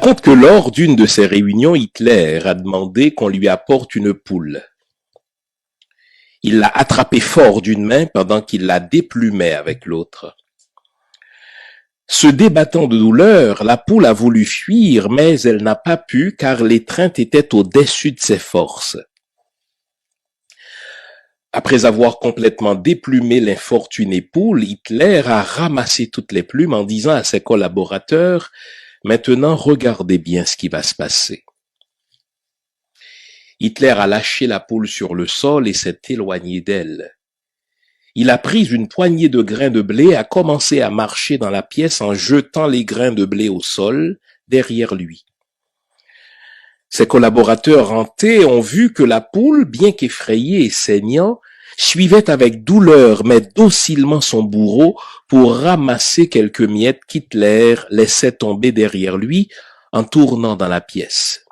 raconte que lors d'une de ces réunions, Hitler a demandé qu'on lui apporte une poule. Il l'a attrapée fort d'une main pendant qu'il la déplumait avec l'autre. Se débattant de douleur, la poule a voulu fuir, mais elle n'a pas pu car l'étreinte était au-dessus de ses forces. Après avoir complètement déplumé l'infortunée poule, Hitler a ramassé toutes les plumes en disant à ses collaborateurs « Maintenant, regardez bien ce qui va se passer ». Hitler a lâché la poule sur le sol et s'est éloigné d'elle. Il a pris une poignée de grains de blé et a commencé à marcher dans la pièce en jetant les grains de blé au sol derrière lui. Ses collaborateurs hantés ont vu que la poule, bien qu'effrayée et saignant, suivait avec douleur mais docilement son bourreau pour ramasser quelques miettes qu'Hitler laissait tomber derrière lui en tournant dans la pièce.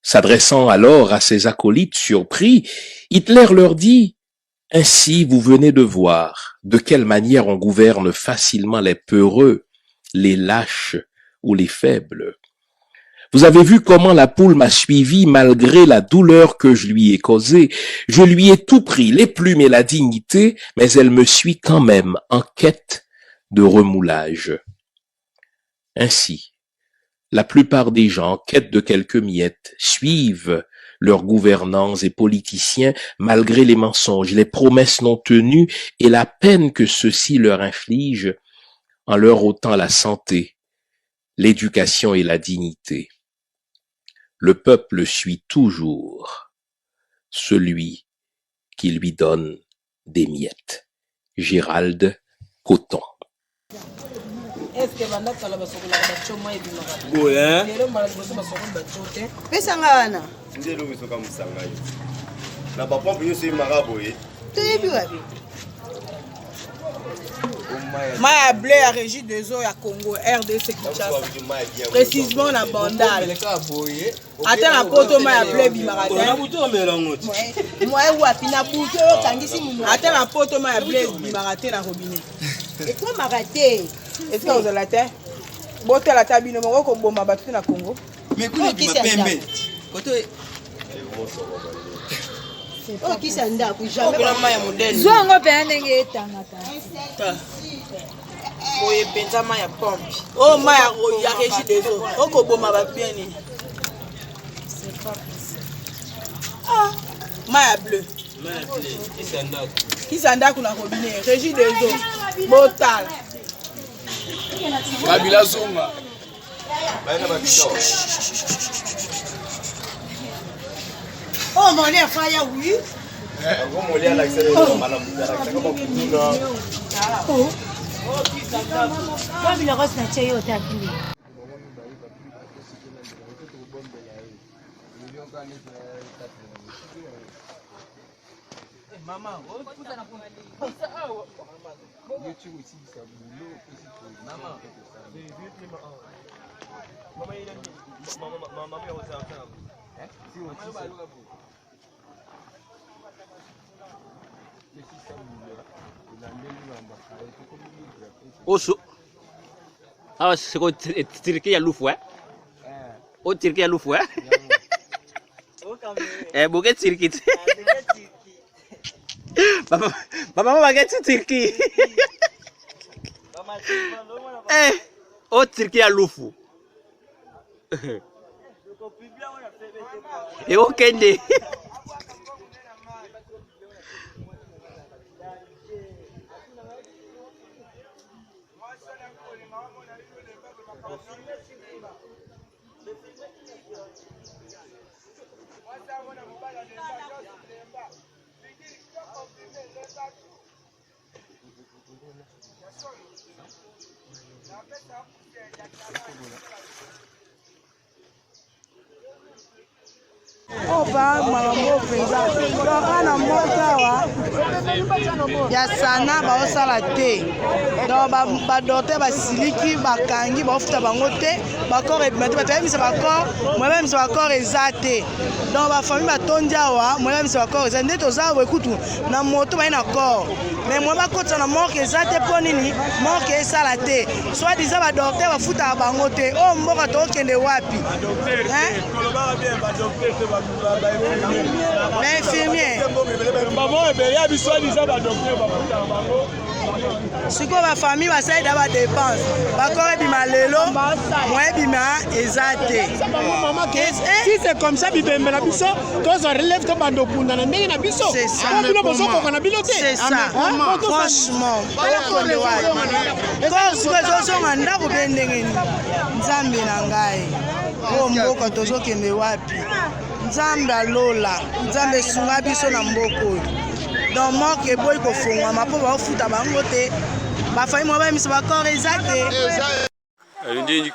S'adressant alors à ses acolytes surpris, Hitler leur dit « Ainsi vous venez de voir de quelle manière on gouverne facilement les peureux, les lâches ou les faibles. Vous avez vu comment la poule m'a suivi malgré la douleur que je lui ai causée. Je lui ai tout pris, les plumes et la dignité, mais elle me suit quand même en quête de remoulage. Ainsi, la plupart des gens en quête de quelques miettes suivent leurs gouvernants et politiciens malgré les mensonges, les promesses non tenues et la peine que ceux-ci leur infligent en leur ôtant la santé, l'éducation et la dignité. Le peuple suit toujours celui qui lui donne des miettes. Gérald Coton. Maya blé à Régie des eaux à Congo, RDC Kinshasa. Précisément na Bandal. Attends la poto maya blé bimarate. Moi wapi na buto tangisi muno. Attends la poto maya blé bimarate na robinet. Et toi maraté. Est-ce que vous allez terre? Bote la tabino moko bomba batu na Congo. Mais qui c'est pembe? Oh qui c'est nda ku jamais. Zongo pe ndenge etangata. Boye penza maya pompe. Oh maya ya Régie des eaux. Oko bomba ba pieni. C'est pas possible. Ah, maya bleu. Qui s'en a na robinet? Régie des eaux. Botal. Kabila Zuma. Oh mon lait fire oui. Maman, Osso. Ah, c'est quoi tiré à l'ouf, ouais? Oh, tiré à l'ouf, ouais? Eh, bouquet tiré. Maman, va gagner tiré. Eh, oh, tiré à l'ouf. Et au Kende. oh fa makambo mpenza donc ana motawa ya sana baosala te donc badokter basiliki bakangi baofuta bango te bakor ebima te bato bayebisa bakor moyebemisa bakor eza te donc bafamille batondi awa moyebemisa bakor eza nde toza ekutu na moto baye na kor mais moi bakotisa na morke eza te mpo nini morke esala te soit diza badokter bafutaka bango te oyo mboka tokende wapi bainfirmier sikoyo bafamille basalida badepense bakor ebima lelo moye ebima eza te si c'est comme ça bibembe na biso tozo relève to bando kunda na ndenge na biso bino bozokoka na bilo te c'est ça franchement okonde wapi sikoyo ezozonga ndako mpe ndenge nini nzambe na ngai oyo mboka tozokende wapi nzambe alola nzambe esunga biso na mboka oyo donc moke eboyi kofungwama mpo baofuta bango te bafai mwa bayemisa bakor eza te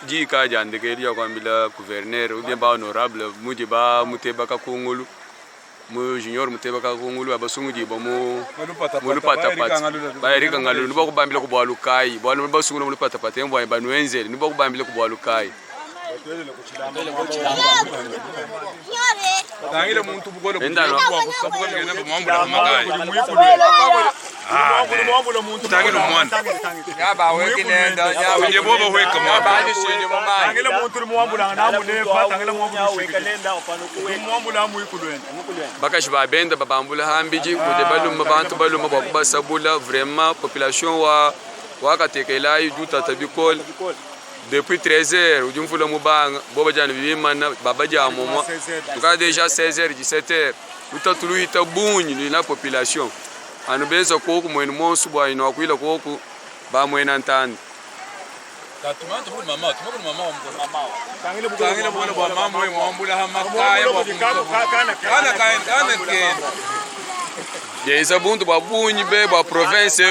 ndi kaja ndekeria kwambila gouverneur ou bien ba honorable muje ba muteba ka kungulu mu junior muteba ka kungulu abasunguji ba mu mulupata pat ba erika ngalu nuba kubambila kubwalukai bwana basungulu mulupata pat embo ba nuenzele nuba kubambila kubwalukai tangile muntu bugolo endalo kwa kusabuka ngene bomambo la magai bomambo muntu tangile mwana yaba wekine nda yaba nje bobo weka mwa baje shenye mama tangile muntu bomambo la namu ne fa tangile bomambo wekalenda opanukuwe bomambo la mu ikulwenda bakashi ba benda babambula hambiji kude baluma bantu baluma bakubasabula vraiment population wa katekela iduta tabikol depuis 13h ou d'une fois le moubang boba jana bimana baba jamo moi en cas déjà 16h 17h tout tout lui ta bunyi la population anu bezo ko ko moyen mo suba ino akuila ko ko ba moyen entendre katumante pour mama tangile bona ba mama moyen mo ambula hamakaya kana Yeza buntu babunyi be ba province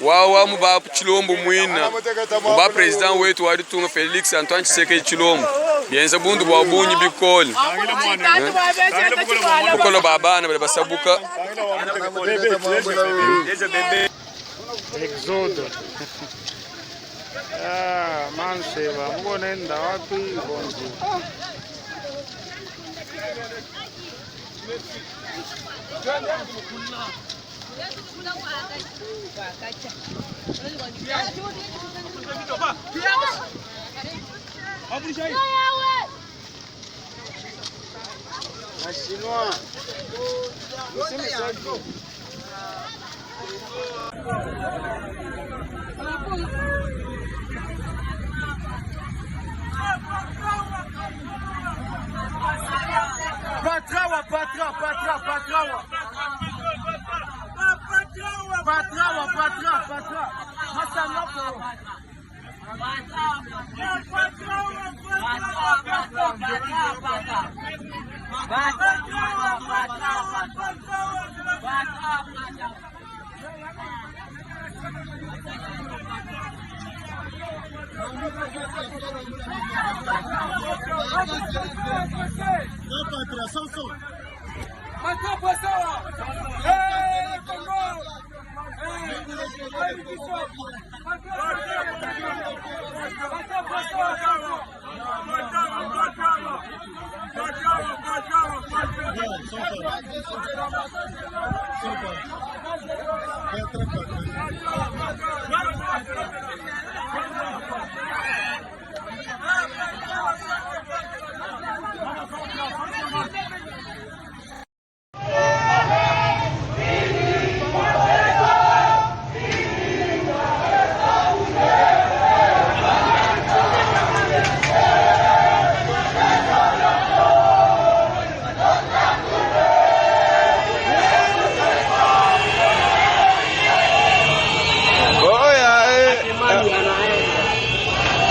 wa mu ba Chilombo mwina ba president wetu wadi tunga Felix Antoine Tshisekedi Chilombo yeza buntu babunyi bikol bikolo babana bale basabuka exode manse ba mbonenda wapi bonzi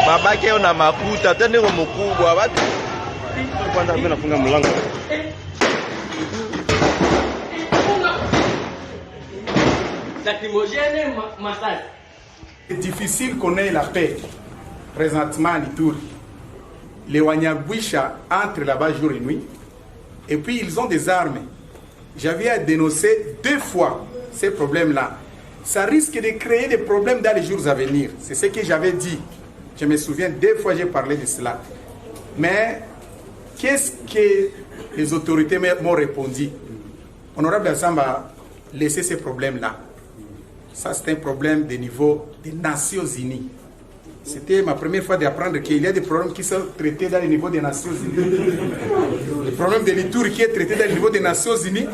babake na makuta tena ngo mkubwa watu kwanza mimi nafunga mlango. C'est difficile qu'on ait la paix présentement à Ituri. Les Wanyagwisha entrent là-bas jour et nuit. et puis ils ont des armes. J'avais à dénoncer 2 fois ces problèmes-là. Ça risque de créer des problèmes dans les jours à venir. C'est ce que j'avais dit. Je me souviens, 2 fois j'ai parlé de cela. Mais qu'est-ce que les autorités m'ont répondu? Honorable Assamba, laissez ces problèmes-là. Ça, c'est un problème de niveau des Nations Unies. C'était ma première fois d'apprendre qu'il y a des problèmes qui sont traités dans le niveau des Nations Unies. Le problème de l'Itouri qui est traité dans le niveau des Nations Unies,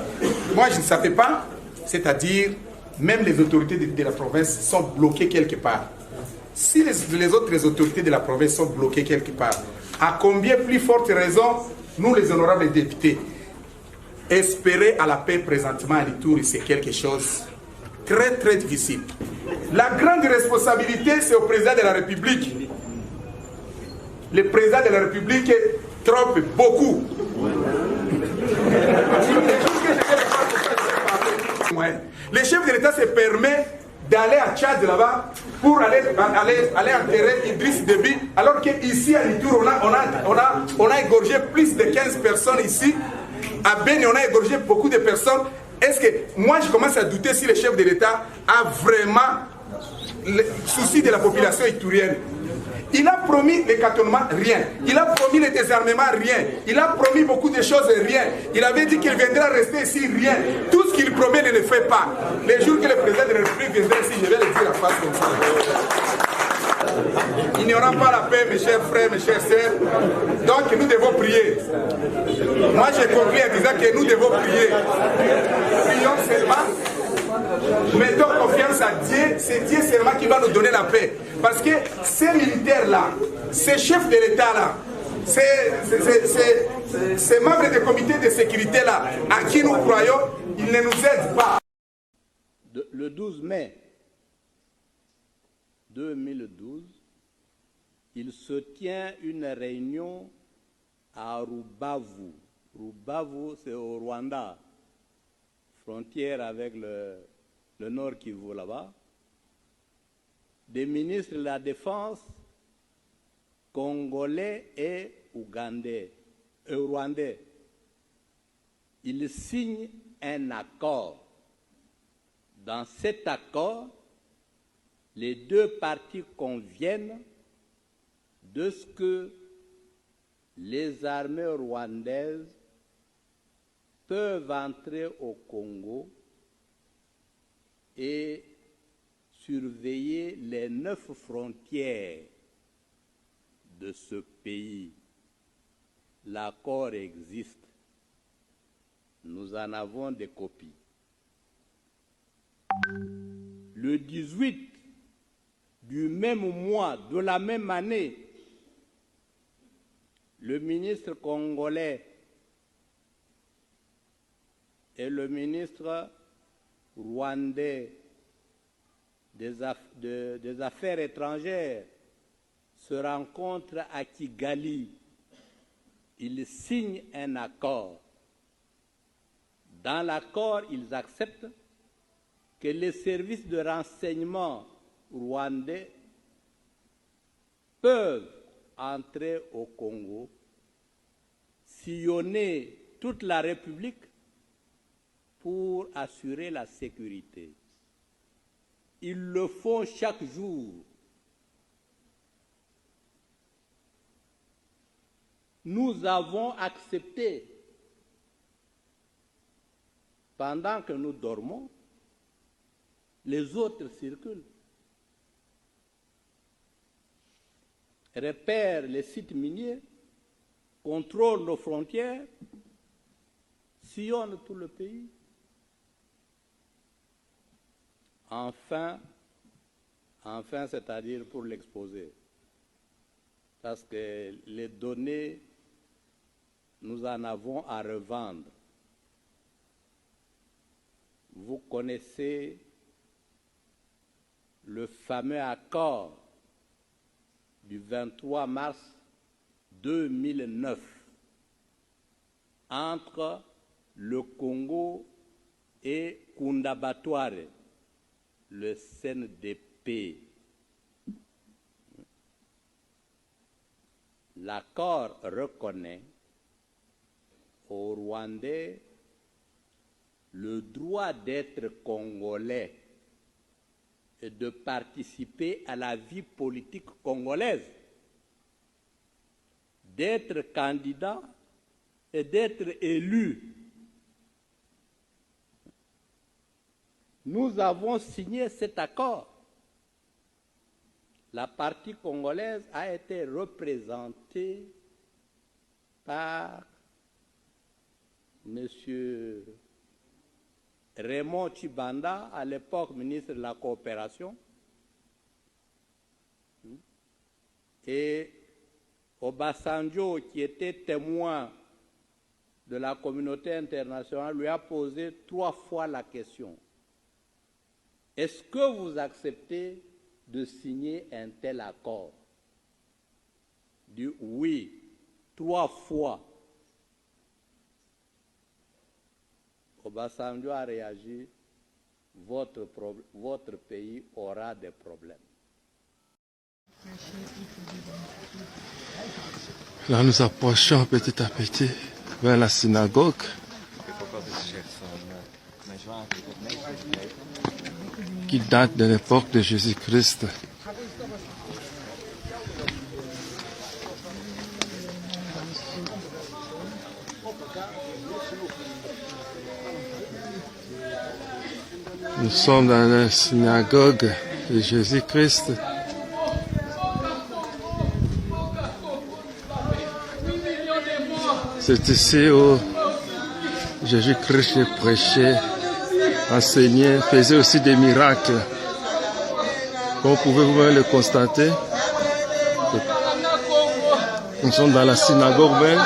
moi je ne savais pas, c'est-à-dire même les autorités de la province sont bloquées quelque part. Si les autres autorités de la province sont bloquées quelque part, à combien plus forte raison, nous les honorables députés, espérer à la paix présentement à l'Itouri, c'est quelque chose très très difficile. La grande responsabilité, c'est au président de la République. Le président de la République trompe beaucoup. Le chef de l'État se permet d'aller à Tchad là-bas pour aller enterrer Idriss Déby, alors qu'ici à Litour, on a égorgé plus de 15 personnes ici. À Beni, on a égorgé beaucoup de personnes. Est-ce que moi je commence à douter si le chef de l'État a vraiment le souci de la population itourienne? Il a promis les cantonnements, rien. Il a promis le désarmement, rien. Il a promis beaucoup de choses, rien. Il avait dit qu'il viendra rester ici, rien. Tout ce qu'il promet ne le fait pas. Les jours que le président de la République viendra ici, je vais le dire à face comme ça. Il n'y aura pas la paix, mes chers frères, mes chères sœurs. Donc nous devons prier. Moi j'ai conclu en disant que nous devons prier. Prions seulement. Mettons confiance à Dieu, c'est Dieu seulement qui va nous donner la paix. Parce que ces militaires-là, ces chefs de l'État-là, ces membres du comité de sécurité-là, à qui nous croyons, ils ne nous aident pas. Le 12 mai 2012, il se tient une réunion à Rubavu. Rubavu, c'est au Rwanda, frontière avec le Nord Kivu là-bas, des ministres de la Défense congolais et rwandais. Ils signent un accord. Dans cet accord, les 2 parties conviennent de ce que les armées rwandaises peuvent entrer au Congo et surveiller les 9 frontières de ce pays. L'accord existe. Nous en avons des copies. Le 18 du même mois, de la même année, le ministre congolais et le ministre rwandais des Affaires étrangères se rencontrent à Kigali. Ils signent un accord. Dans l'accord, ils acceptent que les services de renseignement rwandais peuvent entrer au Congo, sillonner toute la République pour assurer la sécurité. Ils le font chaque jour. Nous avons accepté, pendant que nous dormons, les autres circulent, repèrent les sites miniers, contrôlent nos frontières, sillonnent tout le pays. Enfin, c'est-à-dire pour l'exposer, parce que les données, nous en avons à revendre. Vous connaissez le fameux accord du 23 mars 2009 entre le Congo et Kundabatware, le CNDP. L'accord reconnaît aux Rwandais le droit d'être Congolais et de participer à la vie politique congolaise, d'être candidat et d'être élu. Nous avons signé cet accord. La partie congolaise a été représentée par M. Raymond Tshibanda, à l'époque ministre de la Coopération, et Obasanjo, qui était témoin de la communauté internationale, lui a posé 3 fois la question. Est-ce que vous acceptez de signer un tel accord? Il dit oui, 3 fois. Obasanjo a réagi, votre pays aura des problèmes. Là, nous approchons petit à petit vers la synagogue. Qui date de l'époque de Jésus-Christ. Nous sommes dans la synagogue de Jésus-Christ. C'est ici où Jésus-Christ prêchait, enseignait, faisait aussi des miracles. Comme vous pouvez vous-même le constater, nous sommes dans la synagogue même.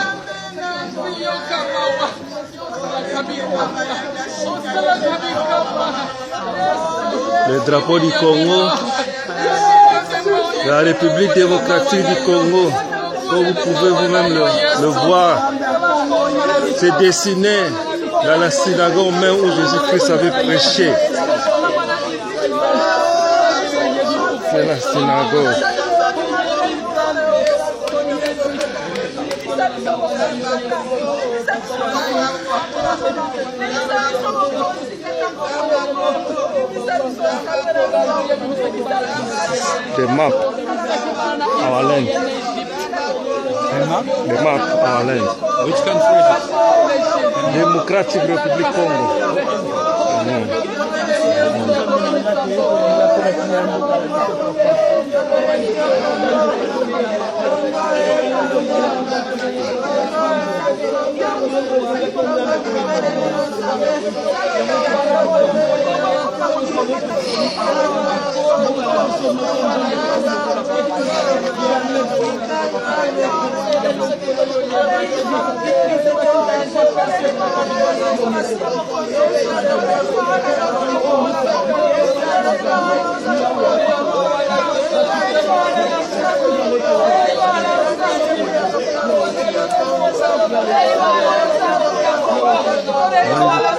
Le drapeau du Congo, la République démocratique du Congo, comme vous pouvez vous-même le voir, c'est dessiné dans la synagogue même où Jésus-Christ avait prêché. C'est la synagogue. The map, our land. The map, our land. Which country is it? Democratic Republic Congo.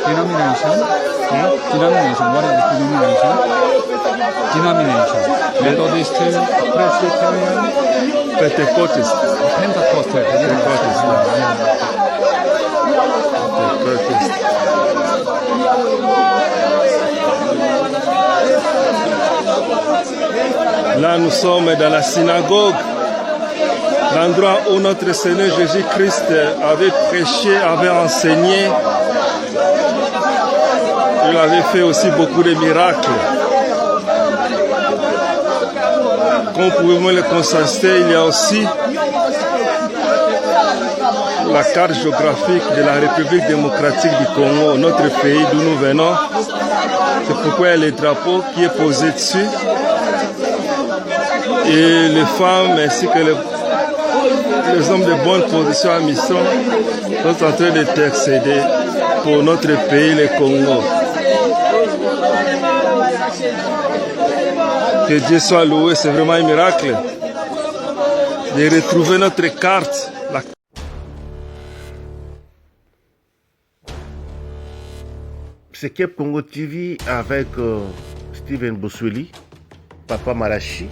Denomination? Denomination. What is the denomination? Denomination. Methodist, Presbyterian, Pentecostist. Pentecostal. Là, nous sommes dans la synagogue, l'endroit où notre Seigneur Jésus-Christ avait prêché, avait enseigné. Il avait fait aussi beaucoup de miracles. Comme vous pouvez le constater, il y a aussi la carte géographique de la République démocratique du Congo, notre pays d'où nous venons. C'est pourquoi il y a le drapeau qui est posé dessus. Et les femmes ainsi que les hommes de bonne position à mission sont en train d'intercéder pour notre pays, le Congo. Que Dieu soit loué, c'est vraiment un miracle de retrouver notre carte. C'est Kep Congo TV avec Steven Bosweli, Papa Marachi.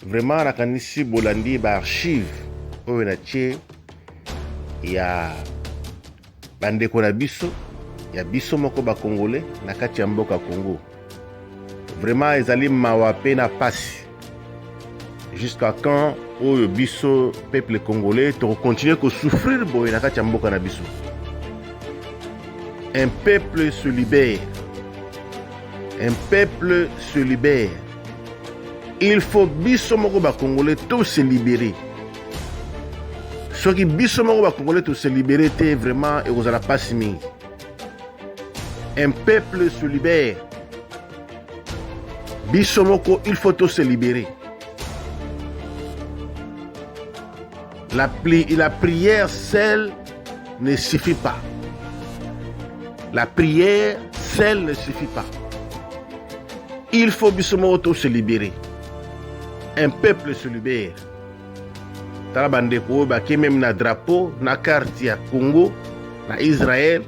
Vraiment, nakanisi Bolandi ba archive oyo na tie ya bandeko na biso ya biso moko ba congolais na kati ya mboka Congo. Vraiment ezali mawa pe na pasi. Jusqu'à quand oyo biso peuple congolais to continuer ko souffrir boy na kati ya mboka na biso. Un peuple se libère. Un peuple se libère. Il faut biso moko ba congolais to se libérer. Ce qui biso moko ba congolais to se libérer te vraiment et ozala pasi mingi. Un peuple se libère. Biso moko il faut to se libérer. La prière seule ne suffit pas. La prière seule ne suffit pas. Il faut biso moko to se libérer. Un peuple se libère. Tala bandeko ba ke même na drapeau na carte ya Congo na Israël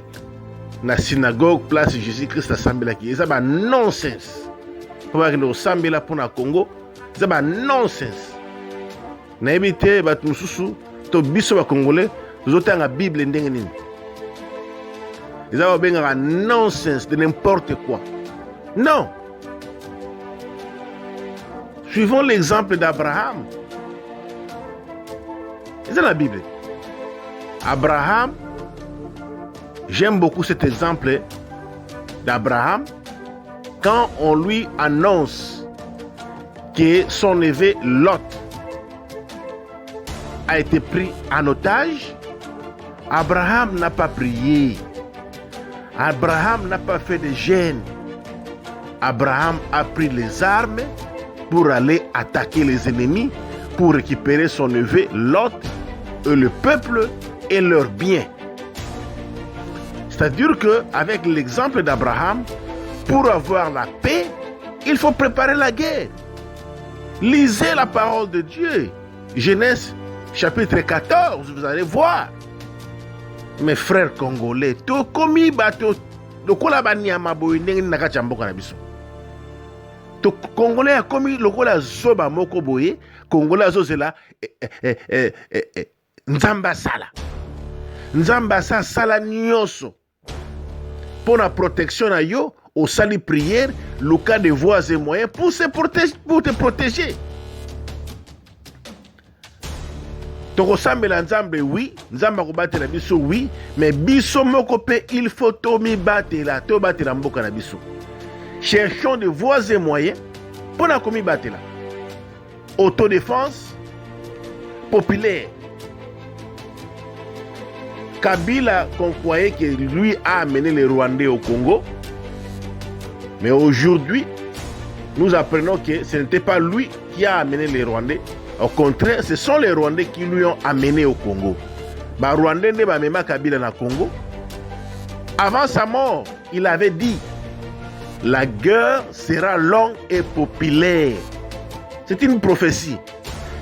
na synagogue place Jésus-Christ asambela ki. Eza ba nonsense. Pour que nous sambela pour na Congo, eza ba nonsense. Na ebite ba mususu to biso ba congolais tozotanga Bible ndenge nini. Eza ba benga nonsense de n'importe quoi. Non. Suivons l'exemple d'Abraham. C'est dans la Bible. Abraham, j'aime beaucoup cet exemple d'Abraham quand on lui annonce que son neveu Lot a été pris en otage. Abraham n'a pas prié. Abraham n'a pas fait de jeûne. Abraham a pris les armes pour aller attaquer les ennemis, pour récupérer son neveu Lot et le peuple et leurs biens. C'est-à-dire qu'avec l'exemple d'Abraham, pour avoir la paix, il faut préparer la guerre. Lisez la parole de Dieu. Genèse chapitre 14, vous allez voir. Mes frères congolais, to komi bato de kola banyama boyendeng na kachamboka na biso. To congolais a komi lokola zoba moko boye, congolais zozela nzamba sala. Nzamba sala nyonso. Pour la protection na yo, au sali prière, le cas de voies et moyens pour te protéger. Tokosambela nzambe oui, nzamba ko batela biso oui, mais biso moko pe il faut to mi batela, to batela mboka na biso. Cherchons des voies et moyens pour na komi batela. Autodéfense populaire. Kabila qu'on croyait que lui a amené les Rwandais au Congo, mais aujourd'hui, nous apprenons que ce n'était pas lui qui a amené les Rwandais. Au contraire, ce sont les Rwandais qui lui ont amené au Congo. Ba Rwandais ne ba mema Kabila na Congo. Avant sa mort, il avait dit la guerre sera longue et populaire. C'est une prophétie.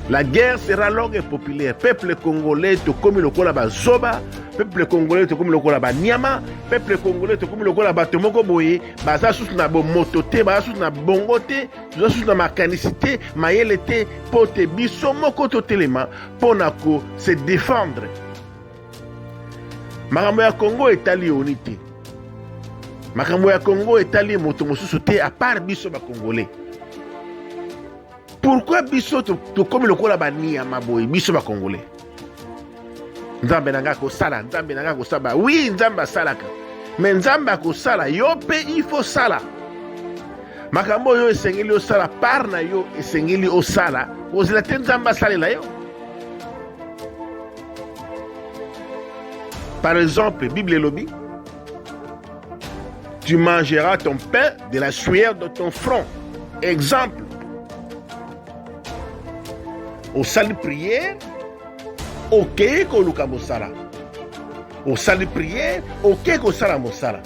La guerre sera longue et populaire. Peuple congolais, to komi lokola ba zoba. Peuple congolais, to komi lokola ba nyama. Peuple congolais, to komi lokola ba tomoko boye. Baza sous na bo motote, baza sous na bongote, baza sous na makanicité, mayelete, pote biso moko to telema, pona ko se défendre. Makambo ya Congo etali onité. Makambo ya Congo etali moto mosusu te à part biso ba congolais. Pourquoi biso to komi lokola ba nyama boye biso ba congolais? Nzambe nanga ko sala, nzambe nanga ko sala. Oui, nzamba salaka. Mais nzamba ko sala, yo pe il faut sala. Makambo yo esengeli o sala par na yo esengeli o sala. Ozela te nzamba salela yo. Par exemple, Bible lobi, tu mangeras ton pain de la sueur de ton front. Exemple. Au salut prière, ok ko luka mosala. Au salut prière, ok ko sala mosala.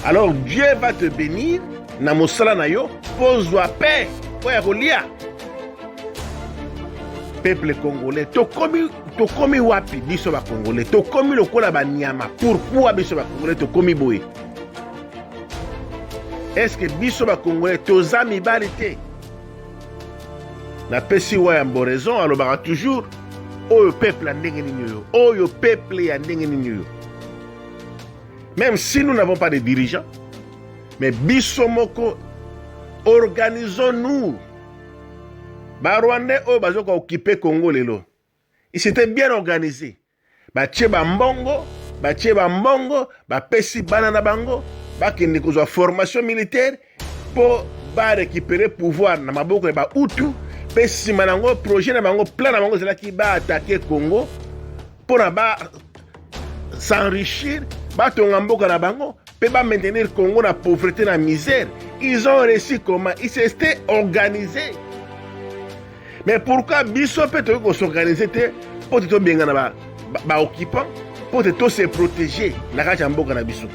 Alors Dieu va te bénir na mosala na yo, pose-toi paix, oya kolia. Peuple congolais, to komi wapi biso ba congolais, to komi lokola ba nyama. Pourquoi biso ba congolais to komi boye? Est-ce que biso ba congolais to zami balite? Na pesi wa ya mboraison alobaka toujours oyo peuple ya ndenge nini yo, oyo peuple ya ndenge nini yo. même si nous n'avons pas de dirigeants, mais Bissomoko, organisons-nous. Ba Rwandais au bazoka occupé Congo lelo. Ils s'étaient bien organisés. Ba tcheba mbongo, ba pesi banana bango, ba kende kozwa formation militaire pour ba récupérer pouvoir na maboko ya ba Hutu, pesi manango projet na bango plan na bango zela ki ba attaquer Congo pour na ba s'enrichir, ba tonga mboka na bango, pe ba maintenir Congo na pauvreté na misère. Ils ont réussi comment? Ils s'étaient organisés. Mais pourquoi biso peut s'organiser pour te bien ba occupant pour te se protéger na kacha mboka na biso.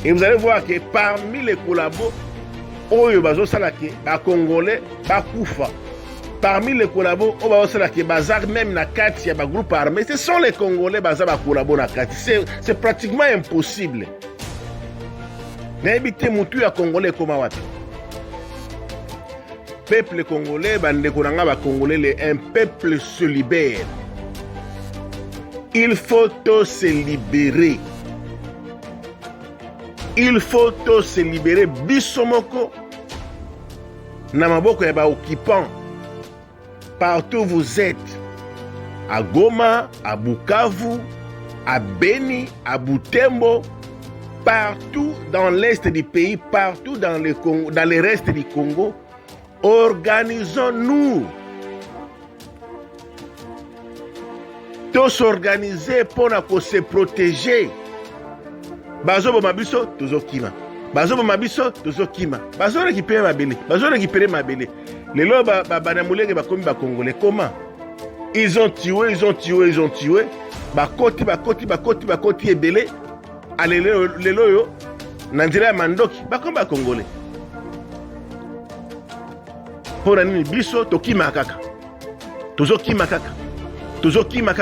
Et vous allez voir que parmi les collabos oyo bazo salake ba congolais ba kufa. Parmi les collabos oyo bazo salake bazar même na kati ya ba groupe armé, ce sont les congolais baza ba collabo na kati. C'est pratiquement impossible. Na ebité mutu ya congolais koma wapi? Peuple congolais, un peuple se libère. Il faut se libérer. Il faut se libérer. Bissomoko, Namaboko yaba occupant. Partout où vous êtes, à Goma, à Bukavu, à Beni, à Butembo, partout dans l'est du pays, partout dans le reste du Congo, organisons-nous. Tous organisés pour se protéger. Bazo bomabiso tozokima. Bazo bomabiso tozokima. Bazo récupérer ma belé. Bazo récupérer ma belé. Les lois banamulenge bakomi ba congolais comment? Ils ont tué. Bakoti ebele. Allez les loyo nanzela mandoki bakomi ba congolais. Pour nini biso tokima kaka. Tozokima kaka. Tozokima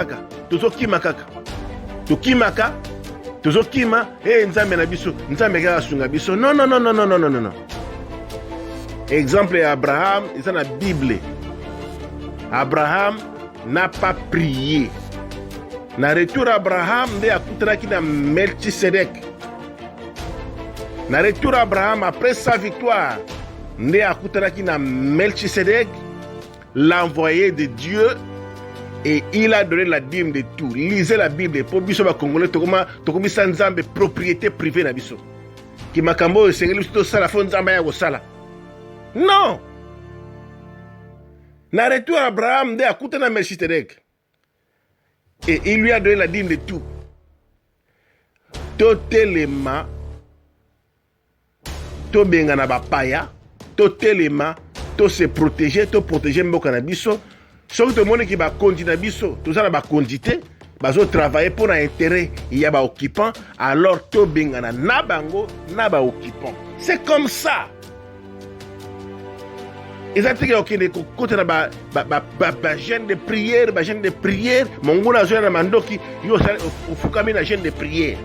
nzambe na biso, nzambe kaka sunga biso. Non. Exemple Abraham, c'est dans la Bible. Abraham n'a pas prié. Na retour Abraham nde akutanaki na Melchisedek. Na retour Abraham après sa victoire nde akutanaki na Melchisedek, l'envoyé de Dieu, et il a donné la dîme de tout. Lisez la Bible pour biso ba congolais tokomi sa nzambe propriété privée na biso. Ki makambo esengeli biso sala fo nzambe ya kosala. Non. Na retour Abraham nde akutana Melchisedek, et il lui a donné la dîme de tout. Totelema to bengana ba paya, totelema to se protéger, to protéger mboka na biso. Sauf que tout le monde qui va continuer biso, tout ça va continuer, bazo travailler pour l'intérêt, il y a ba occupant, alors to bengana na bango na ba occupant. C'est comme ça. Exactement que les côté na ba jeune de prière, monguna zo na mandoki yo fukami na jeune de prière.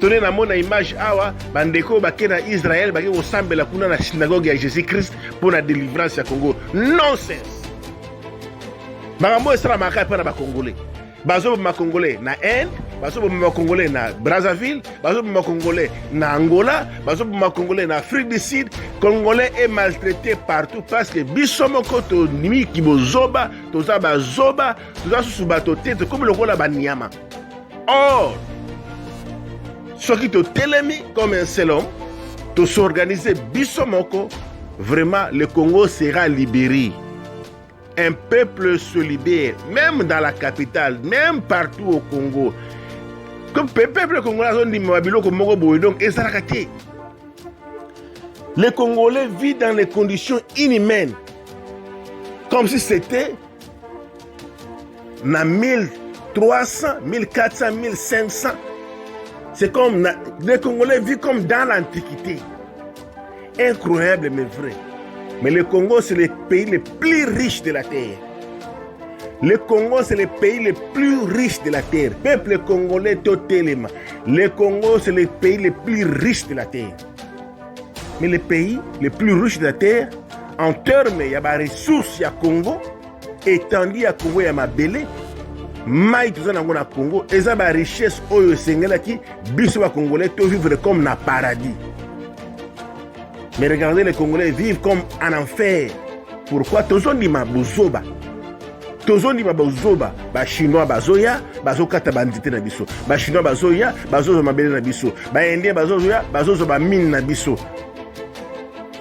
Tone na mona image awa bandeko bakena Israël baki osambela kuna na synagogue ya Jésus-Christ pour la délivrance ya Congo. Nonsense. Bangambo esala makaka pa na ba Congolais. Bazo ba Congolais na Inde, bazo ba Congolais na Brazzaville, bazo ba Congolais na Angola, bazo ba Congolais na Afrique du Sud. Congolais est maltraité partout parce que bisomoko to nimi kibozoba, to za bazoba, to za susubato tete comme le kola banyama. Or ceux qui te télémi comme un seul homme, te s'organiser bisomoko, vraiment le Congo sera libéré. Un peuple se libère, même dans la capitale, même partout au Congo. Comme le peuple congolais a dit Mabilo comme Mogobo, donc les Congolais vivent dans les conditions inhumaines, comme si c'était na 1300, 1400, 1500. C'est comme les Congolais vivent comme dans l'Antiquité. Incroyable mais vrai. Mais le Congo, c'est le pays le plus riche de la terre. Le Congo, c'est le pays le plus riche de la terre. Peuple congolais, totalement. Le Congo, c'est le pays le plus riche de la terre. Mais le pays le plus riche de la terre, en termes, il y a des ressources, il y a Congo, étendu à Congo, il y a Mabélé. mai toza nango na Congo eza ba richesse oyo esengelaki biso ba Congolais to vivre comme na paradis. Mais regardez les Congolais vivent comme en enfer. Pourquoi? Tozondima bozoba. Tozondima bozoba. Ba chinois bazoya, bazokata bandité na biso. Ba chinois bazoya, bazozo mabele na biso. Ba indien bazoya, bazozo ba mine na biso.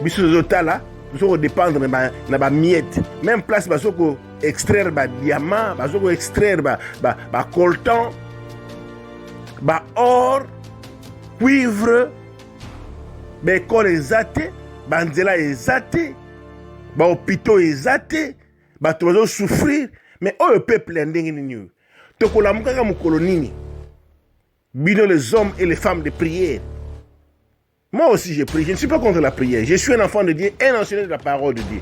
Biso zotala, bazo dépendre na ba miette. Même place bazoko extraire ba diamant, bazoko extraire ba coltan, ba or, cuivre, ba école ezate, ba nzela ezate, ba hôpitaux ezate, ba tozo souffrir, mais le peuple ndenge nini. Tokola mukaka mukolo nini. Bino les hommes et les femmes de prière. Moi aussi je prie, je ne suis pas contre la prière. Je suis un enfant de Dieu, un enseignant de la parole de Dieu.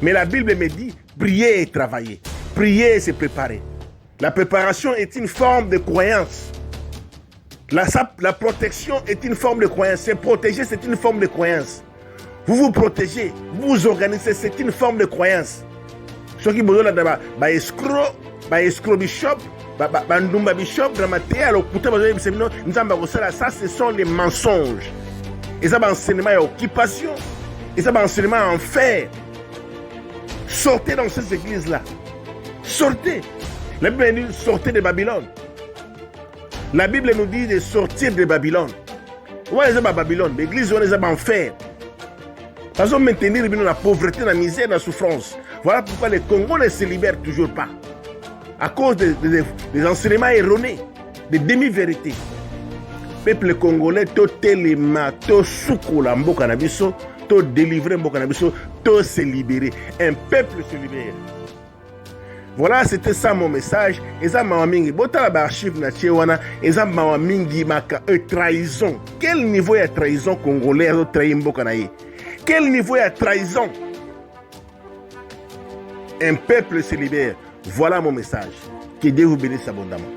Mais la Bible me dit, prier et travailler. Prier et se préparer. La préparation est une forme de croyance. La protection est une forme de croyance. Se protéger, c'est une forme de croyance. Vous vous protégez, vous vous organisez, c'est une forme de croyance. Ceux qui besoin de escroc, escroc bishop, ndumba bishop, dramaté, alors ça, ce sont les mensonges. Et ça, enseignement et occupation. Et ça, enseignement en fer. Sortez dans ces églises-là. Sortez. La Bible nous dit sortez de Babylone. La Bible nous dit de sortir de Babylone. Ouais, c'est pas Babylone. L'église, on est en fer. Parce qu'on maintenir la pauvreté, la misère, la souffrance. Voilà pourquoi les Congolais ne se libèrent toujours pas. À cause des enseignements erronés, des demi-vérités. Peuple congolais, to telema, to soukoula mboka na biso, to délivrer mboka na biso, to se libérer. Un peuple se libère. Voilà, c'était ça mon message. Eza mawamingi, bota la archive na tchewana, eza mawamingi maka trahison. Quel niveau de trahison congolais a trahi mboka na ye? Quel niveau de trahison? Un peuple se libère. Voilà mon message. Que Dieu vous bénisse abondamment.